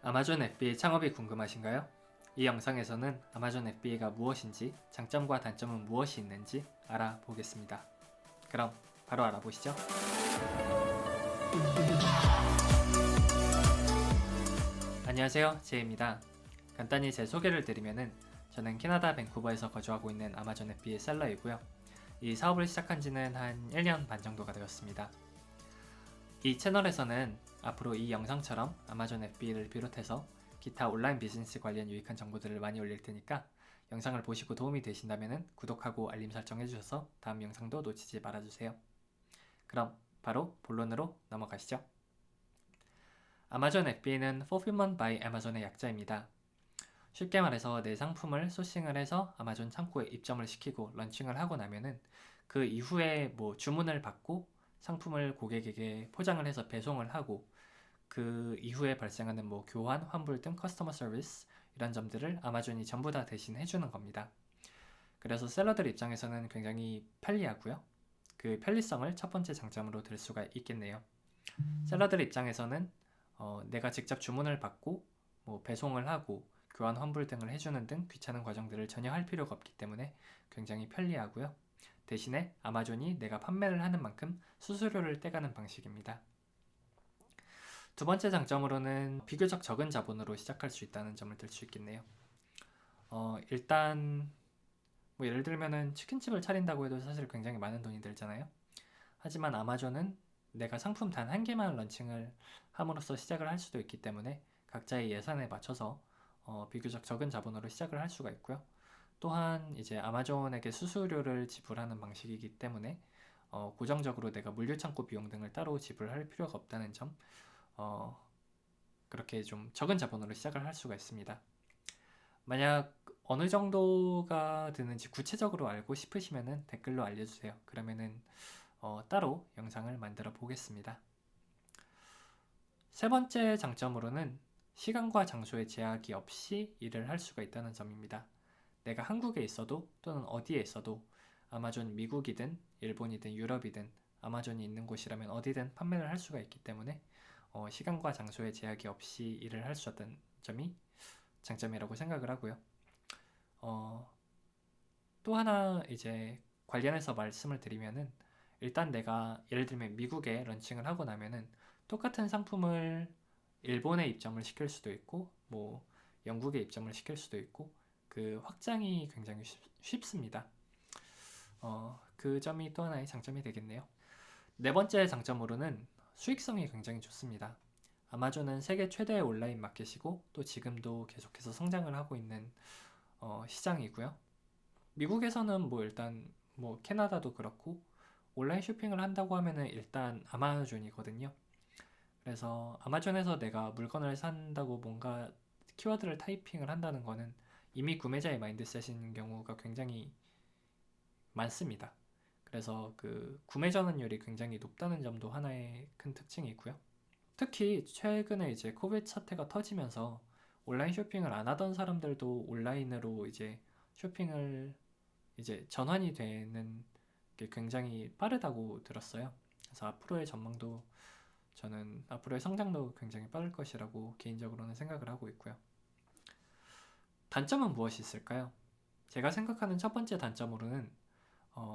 아마존 FBA 창업이 궁금하신가요? 이 영상에서는 아마존 FBA가 무엇인지, 장점과 단점은 무엇이 있는지 알아보겠습니다. 그럼 바로 알아보시죠. 안녕하세요, 제이입니다. 간단히 제 소개를 드리면은 저는 캐나다 밴쿠버에서 거주하고 있는 아마존 FBA 셀러이고요. 이 사업을 시작한 지는 한 1년 반 정도가 되었습니다. 이 채널에서는 앞으로 이 영상처럼 아마존 FBA를 비롯해서 기타 온라인 비즈니스 관련 유익한 정보들을 많이 올릴 테니까 영상을 보시고 도움이 되신다면 구독하고 알림 설정 해주셔서 다음 영상도 놓치지 말아주세요. 그럼 바로 본론으로 넘어가시죠. 아마존 FBA는 Fulfillment by Amazon의 약자입니다. 쉽게 말해서 내 상품을 소싱을 해서 아마존 창고에 입점을 시키고 런칭을 하고 나면은 그 이후에 주문을 받고 상품을 고객에게 포장을 해서 배송을 하고 그 이후에 발생하는 교환, 환불 등 커스터머 서비스 이런 점들을 아마존이 전부 다 대신 해주는 겁니다. 그래서 셀러들 입장에서는 굉장히 편리하고요. 그 편리성을 첫 번째 장점으로 들 수가 있겠네요. 셀러들 입장에서는 내가 직접 주문을 받고 배송을 하고 교환, 환불 등을 해주는 등 귀찮은 과정들을 전혀 할 필요가 없기 때문에 굉장히 편리하고요. 대신에 아마존이 내가 판매를 하는 만큼 수수료를 떼가는 방식입니다. 두 번째 장점으로는 비교적 적은 자본으로 시작할 수 있다는 점을 들 수 있겠네요. 일단 예를 들면은 치킨집을 차린다고 해도 사실 굉장히 많은 돈이 들잖아요. 하지만 아마존은 내가 상품 단 한 개만 런칭을 함으로써 시작을 할 수도 있기 때문에 각자의 예산에 맞춰서 비교적 적은 자본으로 시작을 할 수가 있고요. 또한 이제 아마존에게 수수료를 지불하는 방식이기 때문에 고정적으로 내가 물류창고 비용 등을 따로 지불할 필요가 없다는 점, 그렇게 좀 적은 자본으로 시작을 할 수가 있습니다. 만약 어느 정도가 드는지 구체적으로 알고 싶으시면 댓글로 알려주세요. 그러면은 따로 영상을 만들어 보겠습니다. 세 번째 장점으로는 시간과 장소의 제약이 없이 일을 할 수가 있다는 점입니다. 내가 한국에 있어도 또는 어디에 있어도 아마존 미국이든 일본이든 유럽이든 아마존이 있는 곳이라면 어디든 판매를 할 수가 있기 때문에 시간과 장소의 제약이 없이 일을 할 수 있다는 점이 장점이라고 생각을 하고요. 또 하나 이제 관련해서 말씀을 드리면은 일단 내가 예를 들면 미국에 런칭을 하고 나면은 똑같은 상품을 일본에 입점을 시킬 수도 있고 영국에 입점을 시킬 수도 있고 그 확장이 굉장히 쉽습니다. 그 점이 또 하나의 장점이 되겠네요. 네 번째 장점으로는 수익성이 굉장히 좋습니다. 아마존은 세계 최대의 온라인 마켓이고 또 지금도 계속해서 성장을 하고 있는 시장이고요. 미국에서는 일단 캐나다도 그렇고 온라인 쇼핑을 한다고 하면은 일단 아마존이거든요. 그래서 아마존에서 내가 물건을 산다고 뭔가 키워드를 타이핑을 한다는 거는 이미 구매자의 마인드셋인 경우가 굉장히 많습니다. 그래서 그 구매 전환율이 굉장히 높다는 점도 하나의 큰 특징이고요. 특히 최근에 이제 코비드 사태가 터지면서 온라인 쇼핑을 안 하던 사람들도 온라인으로 이제 쇼핑을 이제 전환이 되는 게 굉장히 빠르다고 들었어요. 그래서 앞으로의 전망도 저는 앞으로의 성장도 굉장히 빠를 것이라고 개인적으로는 생각을 하고 있고요. 단점은 무엇이 있을까요? 제가 생각하는 첫 번째 단점으로는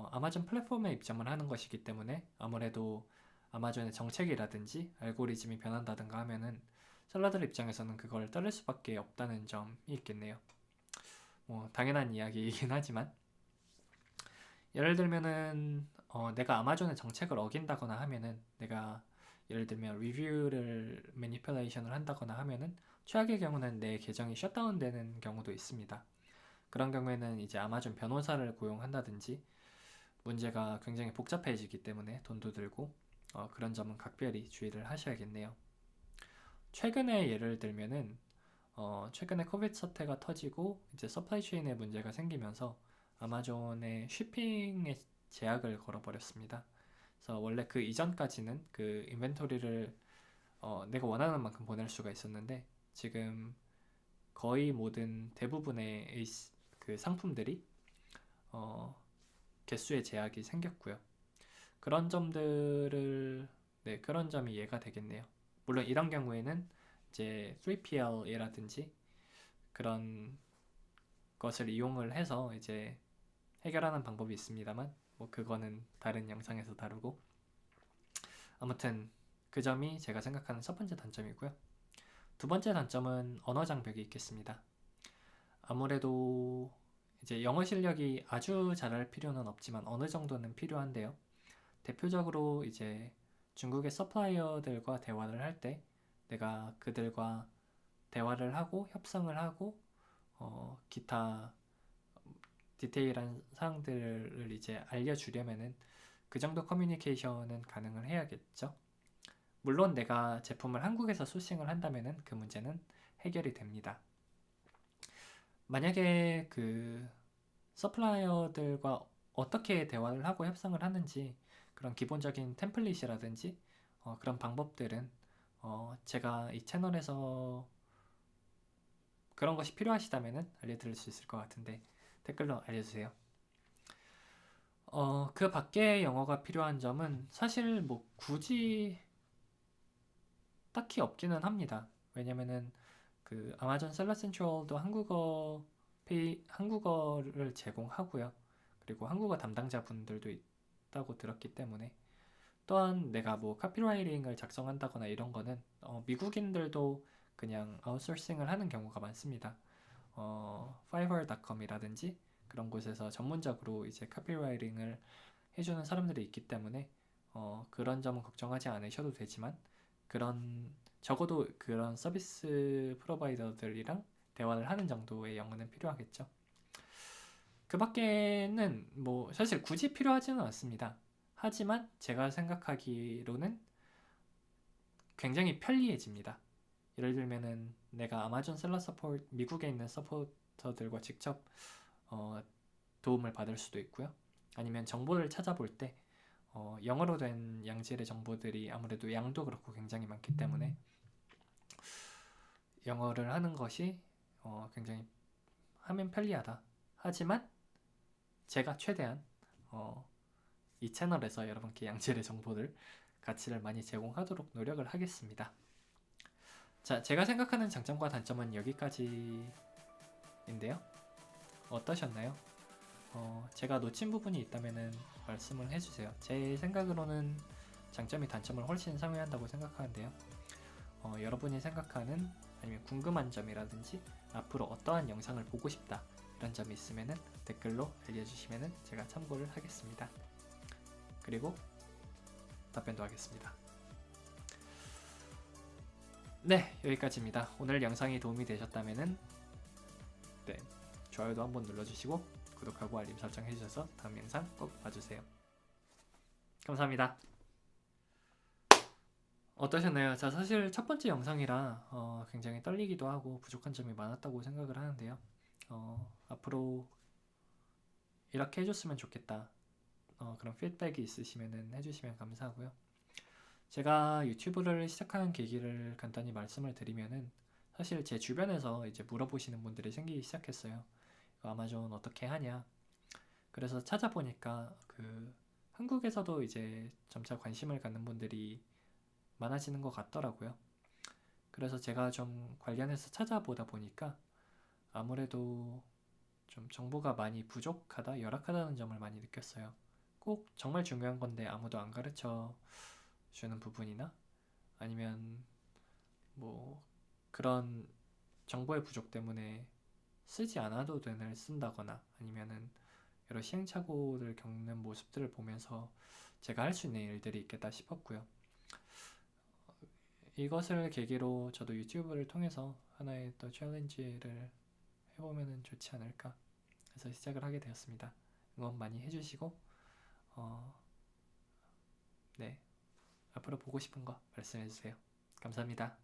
아마존 플랫폼에 입점을 하는 것이기 때문에 아무래도 아마존의 정책이라든지 알고리즘이 변한다든가 하면은 셀러들 입장에서는 그걸 따를 수밖에 없다는 점이 있겠네요. 당연한 이야기이긴 하지만 예를 들면은 내가 아마존의 정책을 어긴다거나 하면은 내가 예를 들면 리뷰를 매니플레이션을 한다거나 하면은 최악의 경우는 내 계정이 셧다운되는 경우도 있습니다. 그런 경우에는 이제 아마존 변호사를 고용한다든지 문제가 굉장히 복잡해지기 때문에 돈도 들고 그런 점은 각별히 주의를 하셔야겠네요. 최근에 예를 들면은 최근에 코비드 사태가 터지고 이제 서플라이 체인에 문제가 생기면서 아마존의 쉬핑에 제약을 걸어버렸습니다. 그래서 원래 그 이전까지는 그 인벤토리를 내가 원하는 만큼 보낼 수가 있었는데 지금 거의 모든 대부분의 그 상품들이 개수의 제약이 생겼고요. 그런 점들을 그런 점이 이해가 되겠네요. 물론 이런 경우에는 이제 3PL이라든지 그런 것을 이용을 해서 이제 해결하는 방법이 있습니다만 뭐 그거는 다른 영상에서 다루고, 아무튼 그 점이 제가 생각하는 첫 번째 단점이고요. 두 번째 단점은 언어 장벽이 있겠습니다. 아무래도 이제 영어 실력이 아주 잘할 필요는 없지만 어느 정도는 필요한데요. 대표적으로 이제 중국의 서플라이어들과 대화를 할 때 내가 그들과 대화를 하고 협상을 하고 기타 디테일한 사항들을 이제 알려주려면은 그 정도 커뮤니케이션은 가능을 해야겠죠. 물론 내가 제품을 한국에서 소싱을 한다면은 그 문제는 해결이 됩니다. 만약에 그 서플라이어들과 어떻게 대화를 하고 협상을 하는지 그런 기본적인 템플릿이라든지 그런 방법들은 제가 이 채널에서 그런 것이 필요하시다면 알려드릴 수 있을 것 같은데 댓글로 알려주세요. 그 밖에 영어가 필요한 점은 사실 뭐 굳이 딱히 없기는 합니다. 왜냐면은 그 아마존 셀러 센트럴도 한국어를 제공하고요. 그리고 한국어 담당자분들도 있다고 들었기 때문에, 또한 내가 뭐 카피라이팅을 작성한다거나 이런 거는 미국인들도 그냥 아웃소싱을 하는 경우가 많습니다. fiverr.com이라든지 그런 곳에서 전문적으로 이제 카피라이팅을 해주는 사람들이 있기 때문에 그런 점은 걱정하지 않으셔도 되지만, 적어도 그런 서비스 프로바이더들이랑 대화를 하는 정도의 영어는 필요하겠죠. 그 밖에는 뭐 사실 굳이 필요하지는 않습니다. 하지만 제가 생각하기로는 굉장히 편리해집니다. 예를 들면은 내가 아마존 셀러 서포트, 미국에 있는 서포터들과 직접 도움을 받을 수도 있고요. 아니면 정보를 찾아볼 때 영어로 된 양질의 정보들이 아무래도 양도 그렇고 굉장히 많기 때문에 영어를 하는 것이 굉장히 하면 편리하다. 하지만 제가 최대한 이 채널에서 여러분께 양질의 정보들, 가치를 많이 제공하도록 노력을 하겠습니다. 자, 제가 생각하는 장점과 단점은 여기까지인데요. 어떠셨나요? 제가 놓친 부분이 있다면 말씀을 해주세요. 제 생각으로는 장점이 단점을 훨씬 상회한다고 생각하는데요. 여러분이 생각하는 아니면 궁금한 점이라든지 앞으로 어떠한 영상을 보고 싶다 이런 점이 있으면 댓글로 알려주시면 제가 참고를 하겠습니다. 그리고 답변도 하겠습니다. 네, 여기까지입니다. 오늘 영상이 도움이 되셨다면 좋아요도 한번 눌러주시고 구독하고 알림 설정 해주셔서 다음 영상 꼭 봐주세요. 감사합니다. 어떠셨나요? 자, 사실 첫 번째 영상이라 굉장히 떨리기도 하고 부족한 점이 많았다고 생각을 하는데요. 앞으로 이렇게 해줬으면 좋겠다. 그런 피드백이 있으시면 해주시면 감사하고요. 제가 유튜브를 시작하는 계기를 간단히 말씀을 드리면은, 사실 제 주변에서 이제 물어보시는 분들이 생기기 시작했어요. 아마존 어떻게 하냐. 그래서 찾아보니까 한국에서도 이제 점차 관심을 갖는 분들이 많아지는 것 같더라고요. 그래서 제가 좀 관련해서 찾아보다 보니까 아무래도 좀 정보가 많이 부족하다, 열악하다는 점을 많이 느꼈어요. 꼭 정말 중요한 건데 아무도 안 가르쳐 주는 부분이나 아니면 뭐 그런 정보의 부족 때문에 쓰지 않아도 되는 쓴다거나 아니면은 여러 시행착오를 겪는 모습들을 보면서 제가 할 수 있는 일들이 있겠다 싶었고요. 이것을 계기로 저도 유튜브를 통해서 하나의 또 챌린지를 해보면 좋지 않을까 해서 시작을 하게 되었습니다. 응원 많이 해주시고 네, 앞으로 보고 싶은 거 말씀해주세요. 감사합니다.